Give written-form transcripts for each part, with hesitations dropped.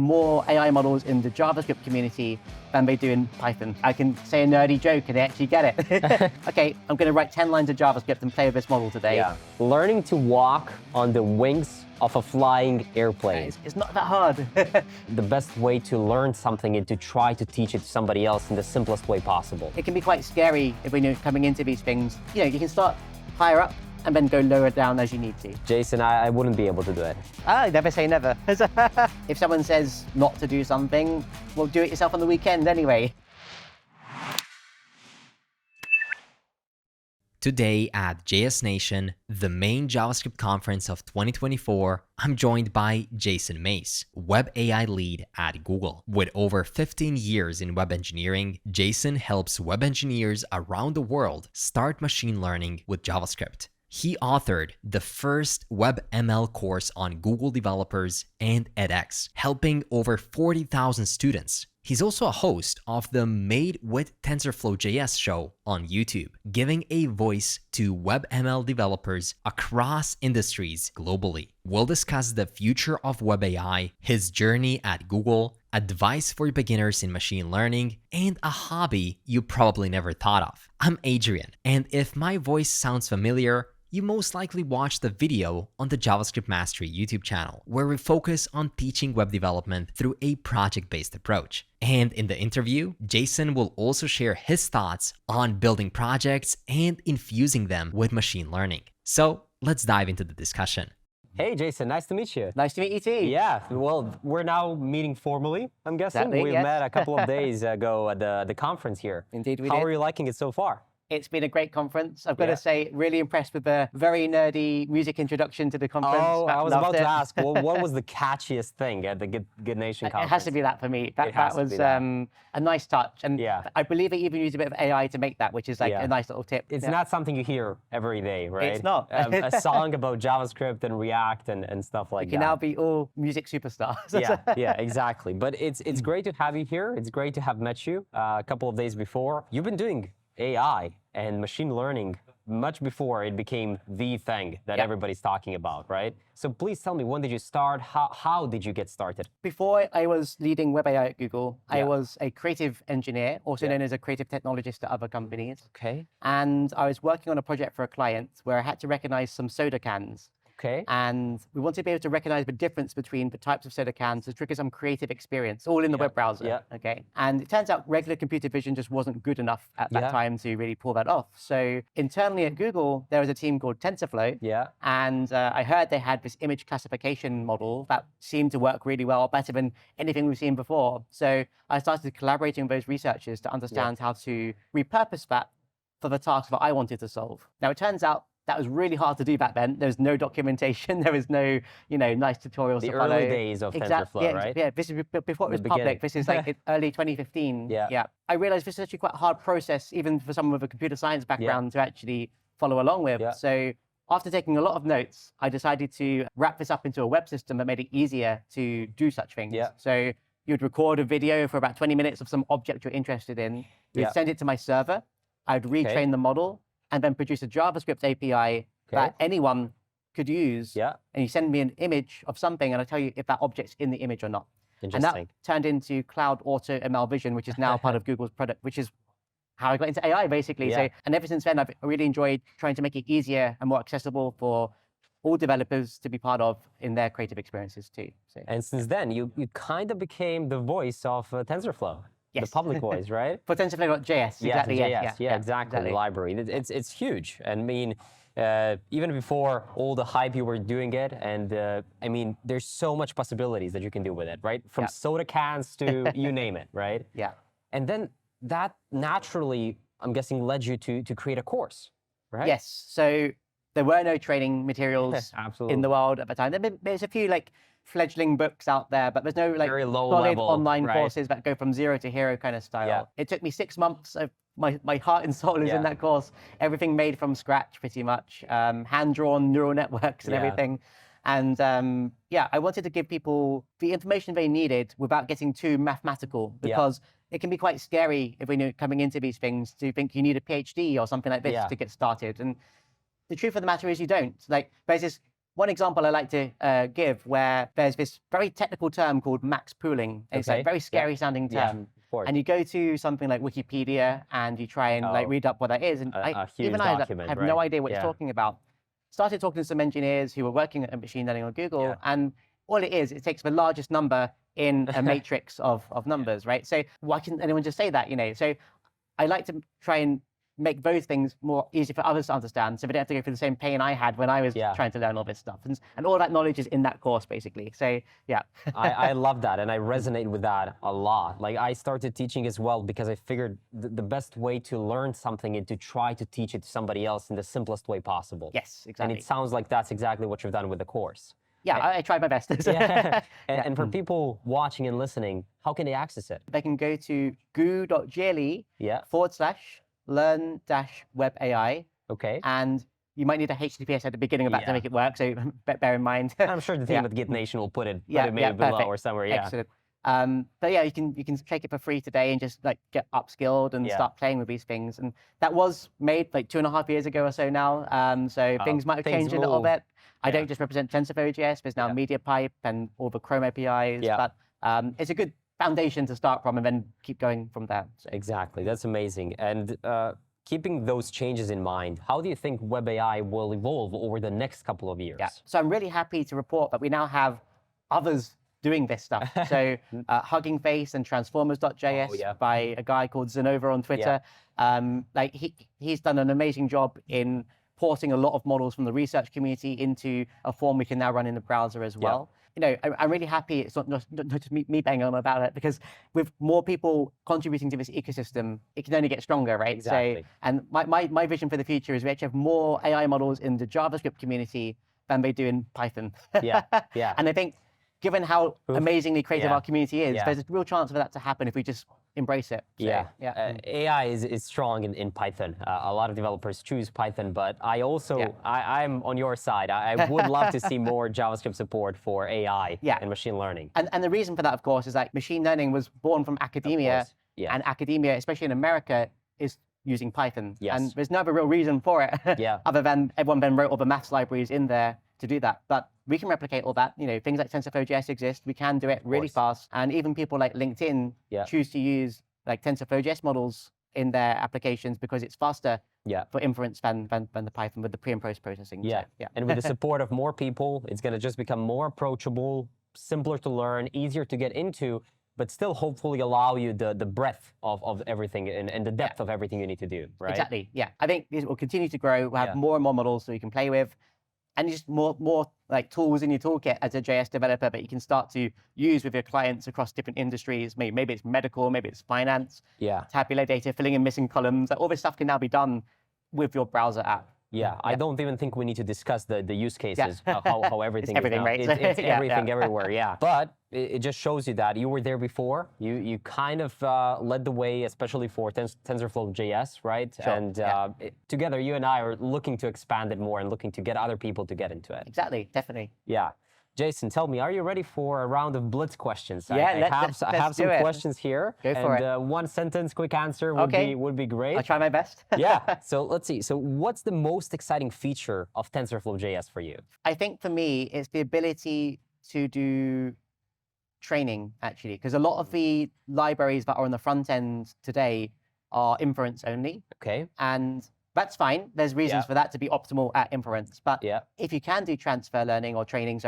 more AI models in the JavaScript community than they do in Python. I can say a nerdy joke and they actually get it. Okay, I'm going to write 10 lines of JavaScript and play with this model today. Yeah. Learning to walk on the wings of a flying airplane. It's not that hard. The best way to learn something is to try to teach it to somebody else in the simplest way possible. It can be quite scary if we're coming into these things. You can start higher up and then go lower down as you need to. Jason, I wouldn't be able to do it. Never say never. If someone says not to do something, well, do it yourself on the weekend anyway. Today at JSNation, the main JavaScript conference of 2024, I'm joined by Jason Mace, Web AI lead at Google. With over 15 years in web engineering, Jason helps web engineers around the world start machine learning with JavaScript. He authored the first WebML course on Google developers and edX, helping over 40,000 students. He's also a host of the Made with TensorFlow.js show on YouTube, giving a voice to WebML developers across industries globally. We'll discuss the future of Web AI, his journey at Google, advice for beginners in machine learning, and a hobby you probably never thought of. I'm Adrian, and if my voice sounds familiar, you most likely watched the video on the JavaScript Mastery YouTube channel, where we focus on teaching web development through a project-based approach. And in the interview, Jason will also share his thoughts on building projects and infusing them with machine learning. So let's dive into the discussion. Hey, Jason, nice to meet you. Nice to meet you too. Yeah, well, we're now meeting formally, I'm guessing. Exactly, we yes. met a couple of days ago at the conference here. Indeed we How did. are you liking it so far? It's been a great conference. I've got Yeah. to say, really impressed with the very nerdy music introduction to the conference. Oh, I was about Loved to it. ask, what was the catchiest thing at the GitNation conference? It has to be that for me. That has to was be that. a nice touch. And Yeah. I believe they even used a bit of AI to make that, which is like Yeah. a nice little tip. It's Yeah. not something you hear every day, right? It's not. A song about JavaScript and React and stuff like You can that. now be all music superstars. Yeah, exactly. But it's great to have you here. It's great to have met you a couple of days before. You've been doing AI and machine learning much before it became the thing that Yeah. everybody's talking about, right? So please tell me, when did you start? How did you get started? Before I was leading Web AI at Google, I Yeah. was a creative engineer, also Yeah. known as a creative technologist at other companies. Okay, And I was working on a project for a client where I had to recognize some soda cans. okay. And we wanted to be able to recognize the difference between the types of soda cans to trigger some creative experience, all in the Yeah, web browser. yeah. Okay. And it turns out regular computer vision just wasn't good enough at that Yeah. time to really pull that off. So internally at Google, there was a team called TensorFlow. Yeah, And I heard they had this image classification model that seemed to work really well, better than anything we've seen before. So I started collaborating with those researchers to understand how to repurpose that for the task that I wanted to solve. Now, it turns out that was really hard to do back then. There was no documentation. There was no, nice tutorials the to follow. early days of TensorFlow, yeah, right? Yeah, this is before it was The public. beginning. This is like early 2015. Yeah. I realized this is actually quite a hard process, even for someone with a computer science background to actually follow along with. Yeah. So after taking a lot of notes, I decided to wrap this up into a web system that made it easier to do such things. Yeah. So you'd record a video for about 20 minutes of some object you're interested in. You'd Yeah. send it to my server. I'd retrain the model and then produce a JavaScript API that anyone could use. Yeah, And you send me an image of something and I tell you if that object's in the image or not. And interesting. that turned into Cloud Auto ML Vision, which is now part of Google's product, which is how I got into AI, basically. Yeah. So, and ever since then, I've really enjoyed trying to make it easier and more accessible for all developers to be part of in their creative experiences too. So, And since then, you kind of became the voice of TensorFlow, the Yes. public voice, right? for TensorFlow.js, exactly. Yeah, Yes, yeah, exactly. The library. It's huge. And I mean, even before all the hype you were doing it, and I mean, there's so much possibilities that you can do with it, right? From soda cans to you name it, right? Yeah. And then that naturally, I'm guessing, led you to create a course, right? Yes. So there were no training materials Absolutely. in the world at the time. There's a few like fledgling books out there, but there's no like Very low solid level, online right? courses that go from 0 to hero kind of style. Yeah. It took me 6 months of my heart and soul is Yeah. in that course. Everything made from scratch, pretty much. Hand-drawn neural networks and Yeah. everything. And yeah, I wanted to give people the information they needed without getting too mathematical, because it can be quite scary if we're coming into these things to think you need a PhD or something like this Yeah. to get started. And the truth of the matter is you don't. Like, there's this one example I like to give where there's this very technical term called max pooling. It's Okay. a very scary sounding Yeah, term. of course. And you go to something like Wikipedia and you try and like Oh, read up what that is. And a huge even I document, have right? no idea what it's Yeah. talking about. Started talking to some engineers who were working at machine learning on Google, Yeah. and all it is, it takes the largest number in a matrix of numbers, right? So why can anyone just say that, you know? So I like to try and make those things more easy for others to understand, so they don't have to go through the same pain I had when I was Yeah. trying to learn all this stuff. And all that knowledge is in that course, basically. So yeah. I love that, and I resonate with that a lot. Like, I started teaching as well because I figured the best way to learn something is to try to teach it to somebody else in the simplest way possible. Yes, And exactly. it sounds like that's exactly what you've done with the course. Yeah, I tried my best. Yeah. And for people watching and listening, how can they access it? They can go to goo.gle Yeah. /learn-web-AI, Okay. and you might need a HTTPS at the beginning of that Yeah. to make it work, so bear in mind. I'm sure the team Yeah. at GitNation will put it Yeah, maybe yeah, below perfect. or somewhere. Yeah. Excellent. But yeah, you can check it for free today and just like get upskilled and Yeah. start playing with these things. And that was made like 2.5 years ago or so now. So things might have things changed a little move. bit. I Yeah. don't just represent TensorFlow.js. There's now Yeah. MediaPipe and all the Chrome APIs. Yeah. But it's a good foundation to start from and then keep going from there. So. Exactly. That's amazing. And keeping those changes in mind, how do you think Web AI will evolve over the next couple of years? Yeah. So I'm really happy to report that we now have others doing this stuff. So Hugging Face and Transformers.js Oh, yeah. by a guy called Zenova on Twitter. Like he's done an amazing job in porting a lot of models from the research community into a form we can now run in the browser as well. You know, I'm really happy it's not just me banging on about it, because with more people contributing to this ecosystem, it can only get stronger, right? Exactly. So, and my vision for the future is we actually have more AI models in the JavaScript community than they do in Python. Yeah, yeah. And I think given how amazingly creative Yeah. our community is, Yeah. there's a real chance for that to happen if we just embrace it. So, Yeah. AI is strong in Python. A lot of developers choose Python, but I also, I'm on your side. I would love to see more JavaScript support for AI and machine learning. And the reason for that, of course, is that machine learning was born from academia, and academia, especially in America, is using Python. Yes. And there's no other real reason for it, other than everyone then wrote all the maths libraries in there to do that. But we can replicate all that. You know, things like TensorFlow.js exist. We can do it really fast. And even people like LinkedIn choose to use like TensorFlow.js models in their applications because it's faster for inference than the Python with the pre and post processing. Yeah. So, yeah. And with the support of more people, it's going to just become more approachable, simpler to learn, easier to get into, but still hopefully allow you the breadth of everything and the depth of everything you need to do, right? Exactly, yeah. I think it will continue to grow. We'll have more and more models so you can play with, and just more like tools in your toolkit as a JS developer that you can start to use with your clients across different industries. Maybe it's medical, maybe it's finance, tabular data, filling in missing columns. Like, all this stuff can now be done with your browser app. Yeah, I don't even think we need to discuss the use cases, how everything It's everything, is now. right? It's everything everywhere, But it just shows you that you were there before. You kind of led the way, especially for TensorFlow.js, right? Sure. And together, you and I are looking to expand it more and looking to get other people to get into it. Exactly, definitely. Yeah. Jason, tell me, are you ready for a round of blitz questions? Yeah, I have some questions here. Go for it. One sentence, quick answer would be great. I'll try my best. Yeah. So let's see. So what's the most exciting feature of TensorFlow.js for you? I think for me, it's the ability to do training, actually, because a lot of the libraries that are on the front end today are inference only. Okay. And that's fine. There's reasons for that to be optimal at inference. But Yeah. if you can do transfer learning or training,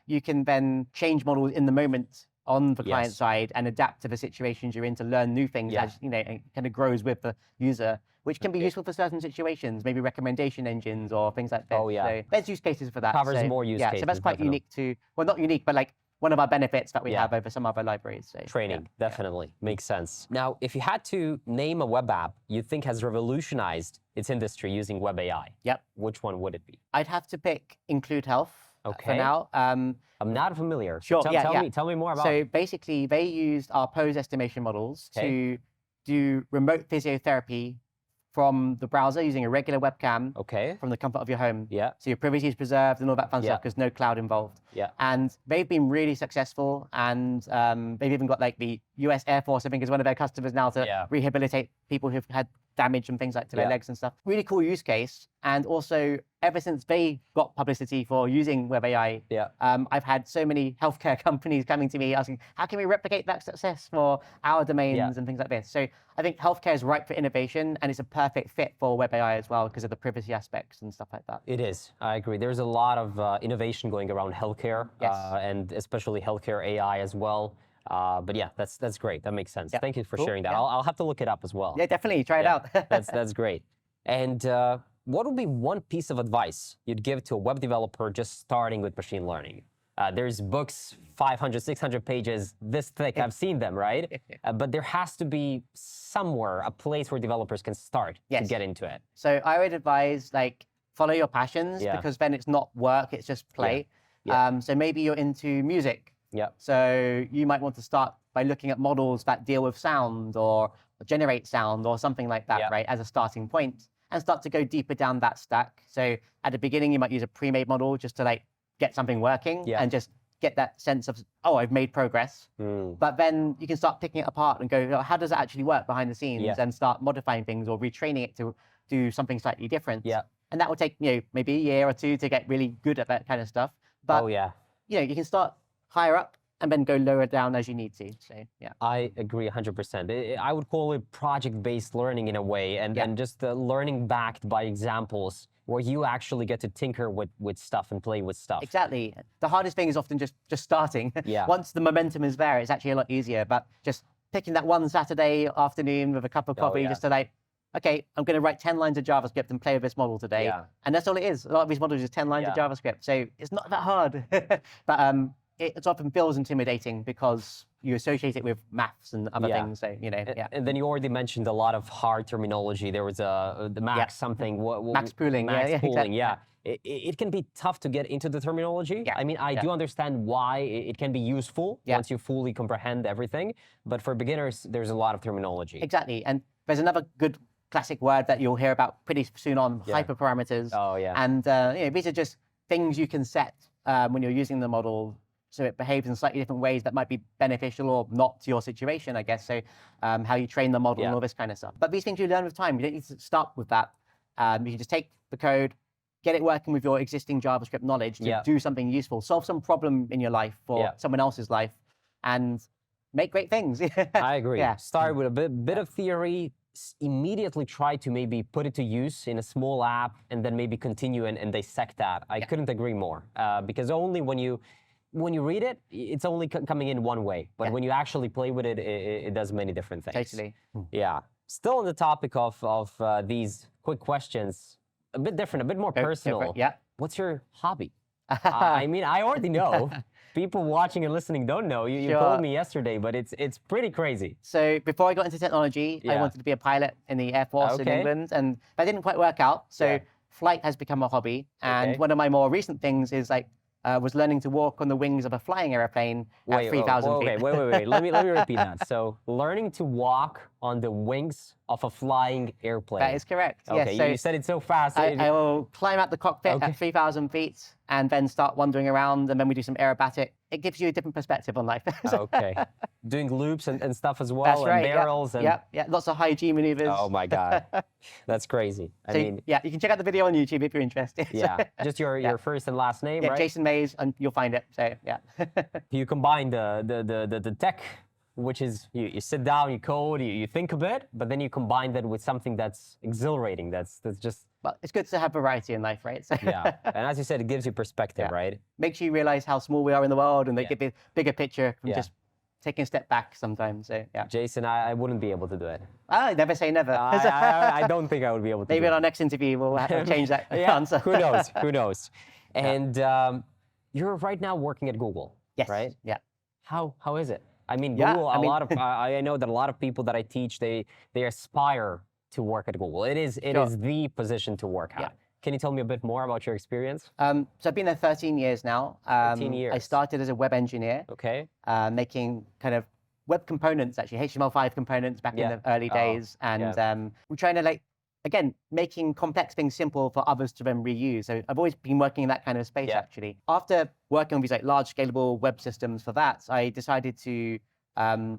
you can then change models in the moment on the client side and adapt to the situations you're in to learn new things as, you know, it kind of grows with the user, which can be useful for certain situations, maybe recommendation engines or things like that. Oh, yeah. So there's use cases for that. Covers more use So cases, that's quite definitely. unique to, well, not unique, but like one of our benefits that we have over some other libraries. So, Training, definitely. Makes sense. Now, if you had to name a web app you think has revolutionized its industry using web AI, which one would it be? I'd have to pick Include Health for Okay. now. I'm not familiar. Sure, Tell me more about So it. basically, they used our pose estimation models to do remote physiotherapy from the browser using a regular webcam from the comfort of your home. Yeah. So your privacy is preserved and all that fun stuff because no cloud involved. Yeah. And they've been really successful, and they've even got like the US Air Force, I think, is one of their customers now to rehabilitate people who've had damage and things like to their Yeah. legs and stuff. Really cool use case. And also, ever since they got publicity for using Web AI, Yeah. I've had so many healthcare companies coming to me asking, how can we replicate that success for our domains and things like this? So I think healthcare is ripe for innovation, and it's a perfect fit for Web AI as well because of the privacy aspects and stuff like that. It is. I agree. There's a lot of innovation going around healthcare, Yes. and especially healthcare AI as well. But yeah, that's great. That makes sense. Yeah. Thank you for Cool. sharing that. Yeah. I'll have to look it up as well. Yeah, definitely. Try it out. That's great. And what would be one piece of advice you'd give to a web developer just starting with machine learning? There's books, 500, 600 pages, this thick. I've seen them, right? But there has to be somewhere, a place where developers can start to Yes. get into it. So I would advise, like, follow your passions Yeah. because then it's not work, it's just play. Yeah. So maybe you're into music. Yeah. So you might want to start by looking at models that deal with sound or generate sound or something like that, Yeah. right, as a starting point, and start to go deeper down that stack. So at the beginning, you might use a pre-made model just to like get something working Yeah. and just get that sense of, oh, I've made progress. But then you can start picking it apart and go, oh, how does it actually work behind the scenes, Yeah. and start modifying things or retraining it to do something slightly different. Yeah. And that will take, maybe a year or two to get really good at that kind of stuff. But Oh, yeah. you can start higher up and then go lower down as you need to. So yeah. I agree 100%. I would call it project-based learning in a way, and just learning backed by examples where you actually get to tinker with stuff and play with stuff. Exactly. The hardest thing is often just starting. Yeah. Once the momentum is there, it's actually a lot easier. But just picking that one Saturday afternoon with a cup of coffee, yeah. just to like, okay, I'm going to write 10 lines of JavaScript and play with this model today. Yeah. And that's all it is. A lot of these models is 10 lines of Yeah. JavaScript. So it's not that hard. But it often feels intimidating because you associate it with maths and other Yeah. things. So, yeah. And then you already mentioned a lot of hard terminology. There was the max something. Max pooling. Max Yeah, pooling, exactly. yeah. It can be tough to get into the terminology. Yeah, I mean, I do understand why it can be useful once you fully comprehend everything. But for beginners, there's a lot of terminology. Exactly. And there's another good classic word that you'll hear about pretty soon on, hyperparameters. Oh, yeah. And these are just things you can set when you're using the model so it behaves in slightly different ways that might be beneficial or not to your situation, I guess. So how you train the model and all this kind of stuff. But these things you learn with time. You don't need to start with that. You can just take the code, get it working with your existing JavaScript knowledge to do something useful, solve some problem in your life or someone else's life, and make great things. I agree. Yeah. Start with a bit of theory, immediately try to maybe put it to use in a small app, and then maybe continue and dissect that. I couldn't agree more. Because only when you read it, it's only coming in one way. But when you actually play with it, it does many different things. Totally. Yeah. Still on the topic of these quick questions, a bit different, a bit more personal. Yeah. What's your hobby? I mean, I already know. People watching and listening don't know. You told me yesterday, but it's pretty crazy. So before I got into technology, I wanted to be a pilot in the Air Force in England, and that didn't quite work out. So flight has become a hobby. And one of my more recent things is was learning to walk on the wings of a flying airplane at 3,000 feet. Wait. Let me repeat that. So learning to walk on the wings of a flying airplane. That is correct. Okay, Yes. So you said it so fast. I will climb out the cockpit at 3,000 feet and then start wandering around, and then we do some aerobatic. It gives you a different perspective on life. Okay. Doing loops and stuff as well, That's right. and barrels. Yeah. Lots of high G maneuvers. Oh my God. That's crazy. I mean, yeah, you can check out the video on YouTube if you're interested. yeah. Just your first and last name, Yeah, right? Jason Mays, and you'll find it. So yeah. You combine the tech, which is you sit down, you code, you think a bit, but then you combine that with something that's exhilarating. That's just But it's good to have variety in life, right? So yeah. And as you said, it gives you perspective, right? makes you realize how small we are in the world, and they give a bigger picture from just taking a step back sometimes. So yeah. Jason, I wouldn't be able to do it. Never say never. I don't think I would be able to. Maybe do in it. our next interview we'll change that answer. Who knows? Who knows? And you're right now working at Google, Yes. right? Yeah. How is it? I mean, Yeah, Google. I mean- I know that a lot of people that I teach, they aspire to work at Google. It is the position to work at. Yeah. Can you tell me a bit more about your experience? So I've been there 13 years now. 13 years. I started as a web engineer, Okay. making kind of web components, actually HTML5 components back in the early days, and we're trying to again, making complex things simple for others to then reuse. So I've always been working in that kind of space, actually. After working on these large scalable web systems for that, I decided to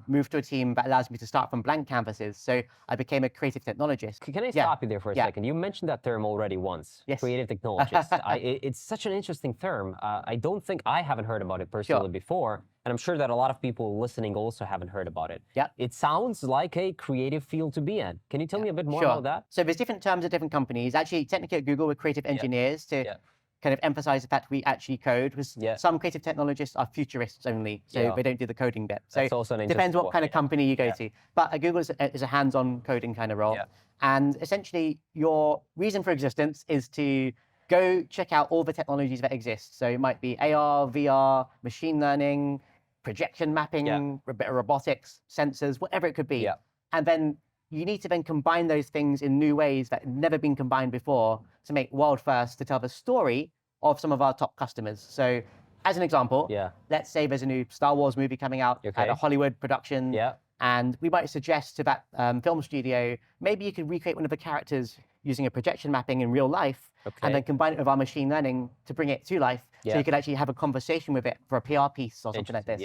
moved to a team that allows me to start from blank canvases. So I became a creative technologist. Can I stop you there for a second? You mentioned that term already once, Yes. creative technologist. It's such an interesting term. I don't think I haven't heard about it personally before, and I'm sure that a lot of people listening also haven't heard about it. Yeah. It sounds like a creative field to be in. Can you tell me a bit more about that? So there's different terms at different companies. Actually, technically at Google, we're creative engineers to kind of emphasize the fact we actually code, because some creative technologists are futurists only, so they don't do the coding bit. So it depends what kind of company you go to. But at Google, is a hands-on coding kind of role. And essentially, your reason for existence is to go check out all the technologies that exist. So it might be AR, VR, machine learning, projection mapping, a bit of robotics, sensors, whatever it could be. And then you need to then combine those things in new ways that have never been combined before to make world first, to tell the story of some of our top customers. So as an example, let's say there's a new Star Wars movie coming out at a Hollywood production, and we might suggest to that film studio, maybe you could recreate one of the characters using a projection mapping in real life, and then combine it with our machine learning to bring it to life, so you could actually have a conversation with it for a PR piece or something like this.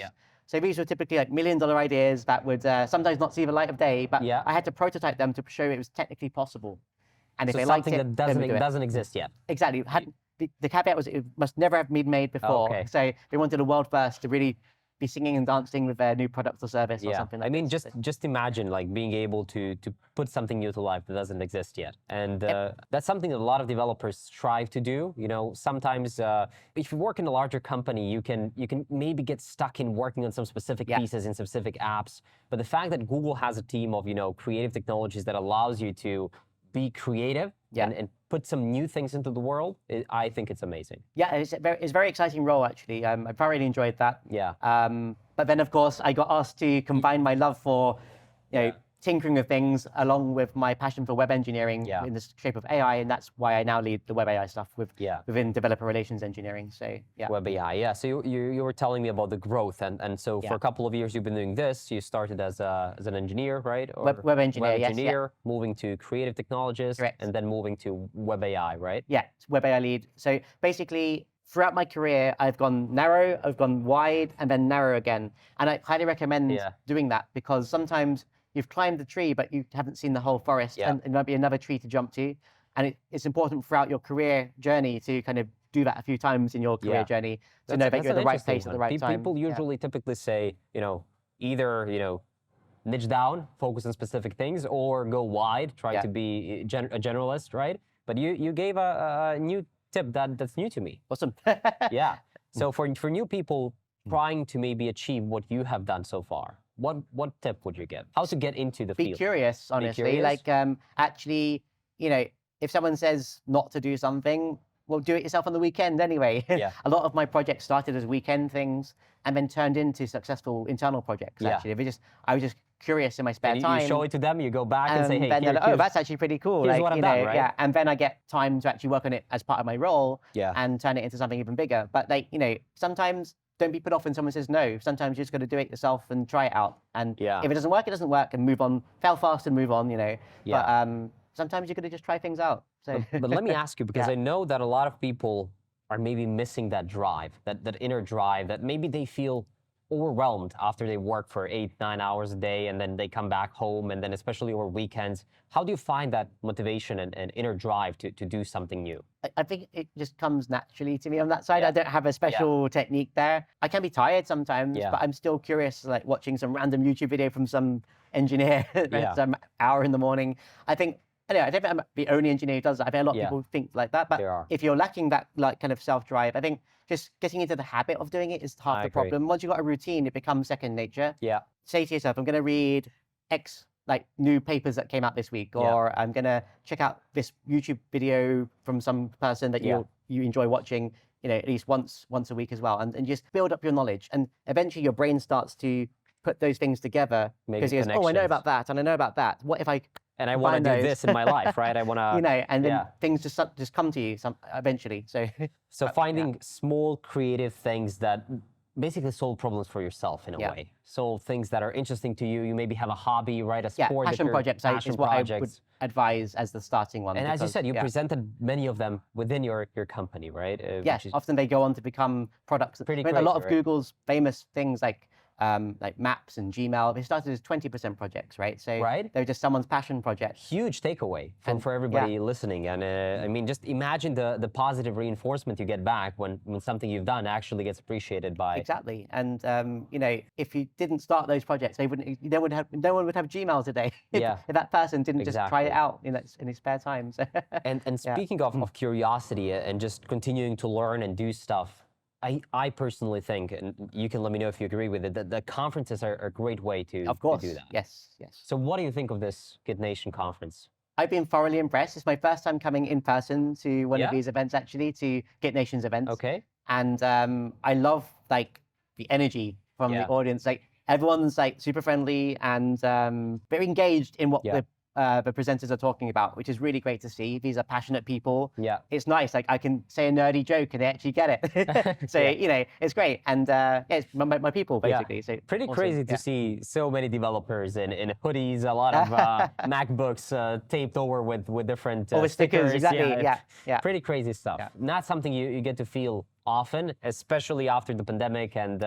So these were typically like $1 million ideas that would sometimes not see the light of day, but I had to prototype them to show it was technically possible. And if So they liked something it, that then we do it. doesn't exist yet. Exactly. The caveat was it must never have been made before. So they wanted a world first to really be singing and dancing with their new product or service or something like that. I mean, just imagine like being able to put something new to life that doesn't exist yet. And that's something that a lot of developers strive to do. You know, sometimes if you work in a larger company, you can maybe get stuck in working on some specific pieces in specific apps. But the fact that Google has a team of, creative technologies that allows you to be creative and put some new things into the world, I think it's amazing. Yeah, it's a very exciting role, actually. I thoroughly enjoyed that. Yeah. But then, of course, I got asked to combine my love for, tinkering with things along with my passion for web engineering in the shape of AI, and that's why I now lead the web AI stuff within developer relations engineering. So Web AI, So you were telling me about the growth, and so for a couple of years you've been doing this. You started as an engineer, right? Or web engineer, yes. Moving to creative technologist, and then moving to web AI, right? Yeah, web AI lead. So basically, throughout my career, I've gone narrow, I've gone wide, and then narrow again. And I highly recommend doing that, because sometimes you've climbed the tree, but you haven't seen the whole forest, and it might be another tree to jump to. And it's important throughout your career journey to kind of do that a few times in your career journey to know that you're at the right place at the right time. People usually typically say, either, niche down, focus on specific things, or go wide, try to be a generalist, right? But you gave a new tip that's new to me. Awesome. So for new people trying to maybe achieve what you have done so far, what tip would you give? How to get into the field? Be curious, honestly. Be curious? Like, actually, if someone says not to do something, well, do it yourself on the weekend anyway. A lot of my projects started as weekend things and then turned into successful internal projects, actually. I was just curious in my spare time. You show it to them, you go back and say, hey, that's actually pretty cool. Here's what I've done, right? Yeah, and then I get time to actually work on it as part of my role and turn it into something even bigger. But sometimes don't be put off when someone says no. Sometimes you just got to do it yourself and try it out. And if it doesn't work, it doesn't work, and move on. Fail fast and move on, But sometimes you got to just try things out. So. But let me ask you, because I know that a lot of people are maybe missing that drive, that inner drive, that maybe they feel overwhelmed after they work for 8-9 hours a day, and then they come back home, and then especially over weekends. How do you find that motivation and inner drive to do something new? I think it just comes naturally to me on that side. I don't have a special technique there. I can be tired sometimes, but I'm still curious, like watching some random YouTube video from some engineer some hour in the morning. I think, anyway, I don't think I'm the only engineer who does that. I think a lot of people think like that. But if you're lacking that like kind of self-drive, I think just getting into the habit of doing it is half the problem. Once you've got a routine, it becomes second nature. Say to yourself, I'm going to read X new papers that came out this week, or I'm going to check out this YouTube video from some person that you enjoy watching, at least once a week as well, and just build up your knowledge. And eventually your brain starts to put those things together, because it goes, oh, I know about that, and I know about that. What if I and I want to do this in my life, right? I want to, and then things just come to you eventually. So finding small creative things that basically solve problems for yourself in a way. Solve things that are interesting to you. You maybe have a hobby, right? A sport. Passion projects is what I would advise as the starting one. And as you said, you presented many of them within your company, right? Often they go on to become products. Pretty a lot of Google's famous things like like Maps and Gmail. They started as 20% projects, right? So Right. they're just someone's passion project. Huge takeaway for everybody listening. And I mean, just imagine the positive reinforcement you get back when something you've done actually gets appreciated by. Exactly. And you know, if you didn't start those projects, no one would have Gmail today if, Yeah. if that person didn't just try it Exactly. out in his spare time. So And speaking of curiosity and just continuing to learn and do stuff, I personally think, and you can let me know if you agree with it, that the conferences are a great way to, of course, to do that. yes. So what do you think of this GitNation conference? I've been thoroughly impressed. It's my first time coming in person to one of Yeah? these events, actually, to GitNation's events. Okay. And I love like the energy from the Yeah. audience. Like everyone's like super friendly and very engaged in what the presenters are talking about, which is really great to see. These are passionate people. Yeah. It's nice. Like I can say a nerdy joke and they actually get it. So you know, it's great. And yeah, it's my people basically. So Pretty awesome. crazy to see so many developers in hoodies, a lot of MacBooks taped over with different All the stickers. Exactly. Yeah. Pretty crazy stuff. Yeah. Not something you get to feel often, especially after the pandemic and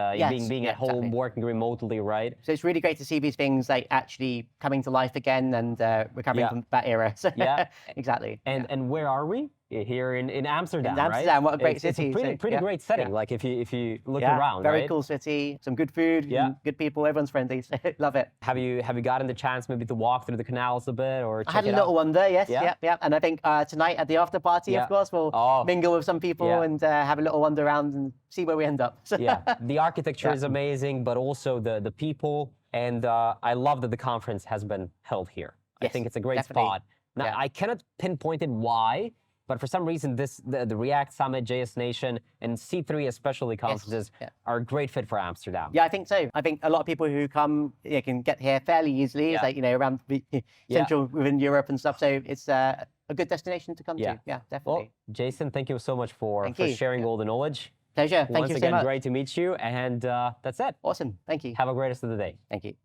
being at home, exactly. working remotely, right? So it's really great to see these things like actually coming to life again and recovering from that era. So Yeah. exactly. And where are we? Here in Amsterdam, In Amsterdam, right? what a great It's city. a pretty So, great setting. yeah. Like if you look Yeah, around, very right? cool city, some good food, and good people, everyone's friendly. So love it. Have you gotten the chance maybe to walk through the canals a bit or check I had a it little out? wander, yes, Yeah? yep. And I think tonight at the after party, Yeah. of course, we'll Oh. mingle with some people Yeah. and have a little wander around and see where we end up. So, Yeah, the architecture Yeah. is amazing, but also the people. And I love that the conference has been held here. I Yes, think it's a great definitely. spot. Now, Yeah. I cannot pinpoint it why, but for some reason, the React Summit, JSNation, and C3 especially conferences yeah. are a great fit for Amsterdam. Yeah, I think so. I think a lot of people who come can get here fairly easily. It's Yeah. like, you know, around the central within Europe and stuff. So it's a good destination to come Yeah. to. Yeah, Well, definitely. Jason, thank you so much for Thank you. sharing all the knowledge. Pleasure. Thank Once you again, so much. great to meet you. And that's it. Awesome. Thank you. Have a great rest of the day. Thank you.